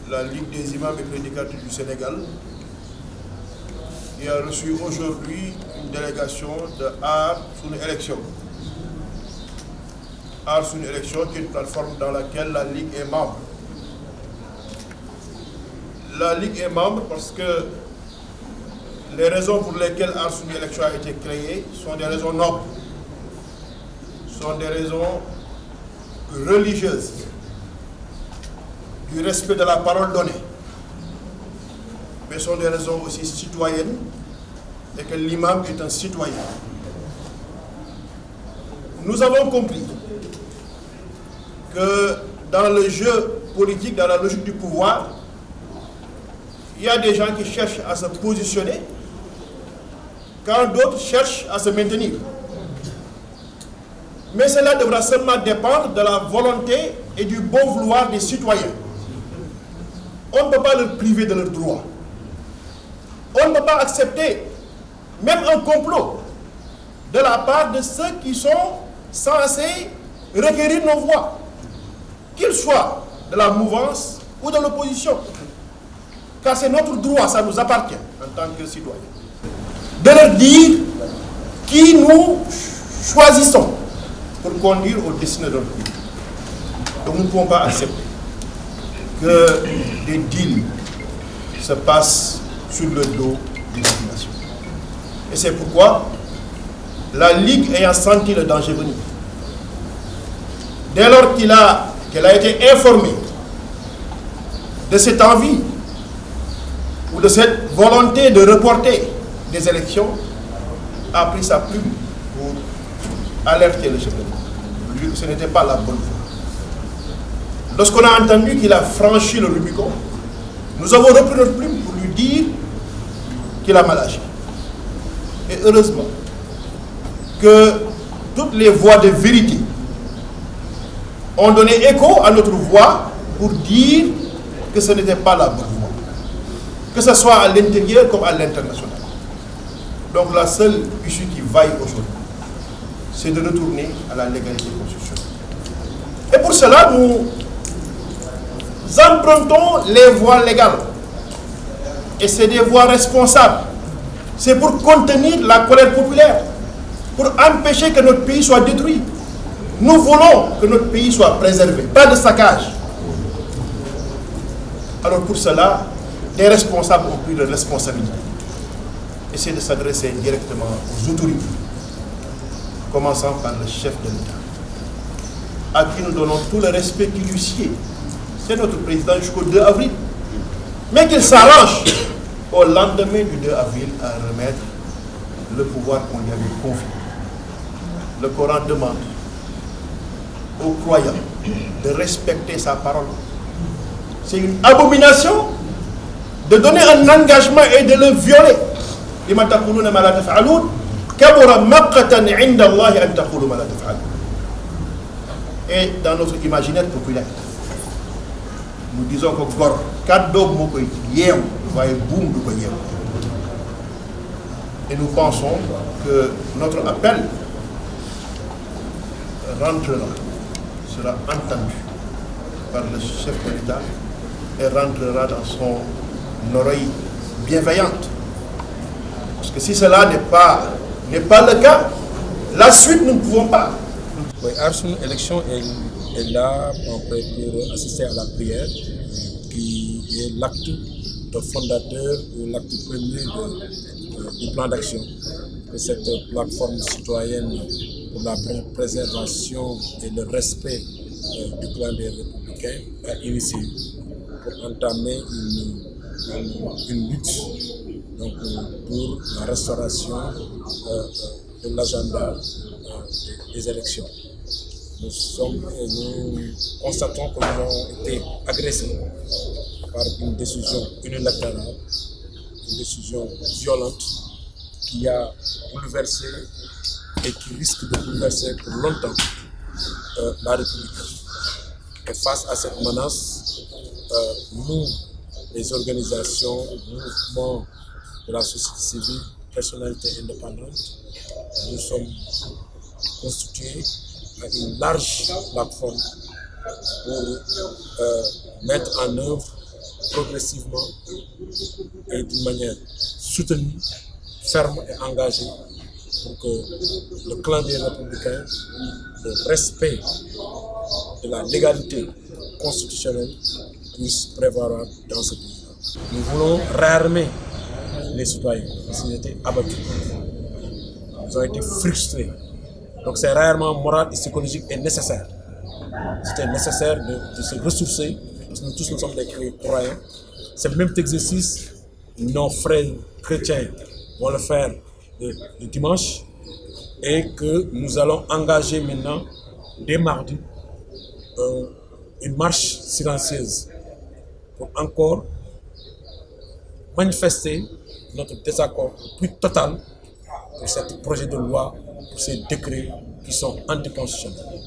la Ligue des imams et prédicateurs du Sénégal, qui a reçu aujourd'hui une délégation de Aar Sunu Élection. Aar Sunu Élection, qui est une plateforme dans laquelle la Ligue est membre. La Ligue est membre parce que les raisons pour lesquelles Aar Sunu Élection a été créée sont des raisons nobles, sont des raisons religieuses, du respect de la parole donnée, mais sont des raisons aussi citoyennes et que l'imam est un citoyen. Nous avons compris que dans le jeu politique, dans la logique du pouvoir, il y a des gens qui cherchent à se positionner quand d'autres cherchent à se maintenir. Mais cela devra seulement dépendre de la volonté et du bon vouloir des citoyens. On ne peut pas leur priver de leurs droits. On ne peut pas accepter même un complot de la part de ceux qui sont censés requérir nos voix, qu'ils soient de la mouvance ou de l'opposition. Car c'est notre droit, ça nous appartient en tant que citoyens. De leur dire qui nous choisissons pour conduire au destin de notre pays. Donc nous ne pouvons pas accepter que des deals se passent sur le dos des populations. Et c'est pourquoi la Ligue ayant senti le danger venir, dès lors qu'elle a été informée de cette envie ou de cette volonté de reporter des élections, a pris sa plume pour alerter le chef de l'État. Ce n'était pas la bonne voie. Lorsqu'on a entendu qu'il a franchi le Rubicon, nous avons repris notre plume pour lui dire qu'il a mal agi. Et heureusement que toutes les voix de vérité ont donné écho à notre voix pour dire que ce n'était pas la bonne voie, que ce soit à l'intérieur comme à l'international. Donc la seule issue qui vaille aujourd'hui, c'est de retourner à la légalité constitutionnelle. Et pour cela, nous empruntons les voies légales. Et c'est des voies responsables. C'est pour contenir la colère populaire, pour empêcher que notre pays soit détruit. Nous voulons que notre pays soit préservé, pas de saccage. Alors pour cela, les responsables ont pris de responsabilité. Essayer de s'adresser directement aux autorités, commençant par le chef de l'État, à qui nous donnons tout le respect qui lui sied. C'est notre président jusqu'au 2 avril. Mais qu'il s'arrange au lendemain du 2 avril à remettre le pouvoir qu'on lui avait confié. Le Coran demande aux croyants de respecter sa parole. C'est une abomination de donner un engagement et de le violer. Et dans notre imaginaire populaire, nous disons que Gor, et nous pensons que notre appel sera entendu par le chef de l'État et rentrera dans son oreille bienveillante. Parce que si cela n'est pas le cas, la suite nous ne pouvons pas. Oui, Aar Sunu Élection est là pour assister à la prière, qui est l'acte fondateur ou l'acte premier du plan d'action que cette plateforme citoyenne pour la préservation et le respect du plan des Républicains a initié pour entamer une lutte donc, pour la restauration de l'agenda des élections. Nous constatons que nous avons été agressés par une décision unilatérale, une décision violente qui a bouleversé et qui risque de bouleverser pour longtemps la République. Et face à cette menace, nous, les organisations, mouvements de la société civile, personnalités indépendantes, nous sommes constitués à une large plateforme pour mettre en œuvre progressivement et d'une manière soutenue, ferme et engagée pour que le clan des Républicains, le respect de la légalité constitutionnelle puisse prévaloir dans ce pays-là. Nous voulons réarmer les citoyens parce qu'ils étaient abattus. Ils ont été frustrés. Donc c'est réarmement moral et psychologique et nécessaire. C'était nécessaire de se ressourcer, parce que nous tous nous sommes des croyants. C'est le même exercice, nos frères chrétiens vont le faire le dimanche, et que nous allons engager maintenant, dès mardi, une marche silencieuse pour encore manifester notre désaccord le plus total pour ce projet de loi, pour ces décrets qui sont anticonstitutionnels.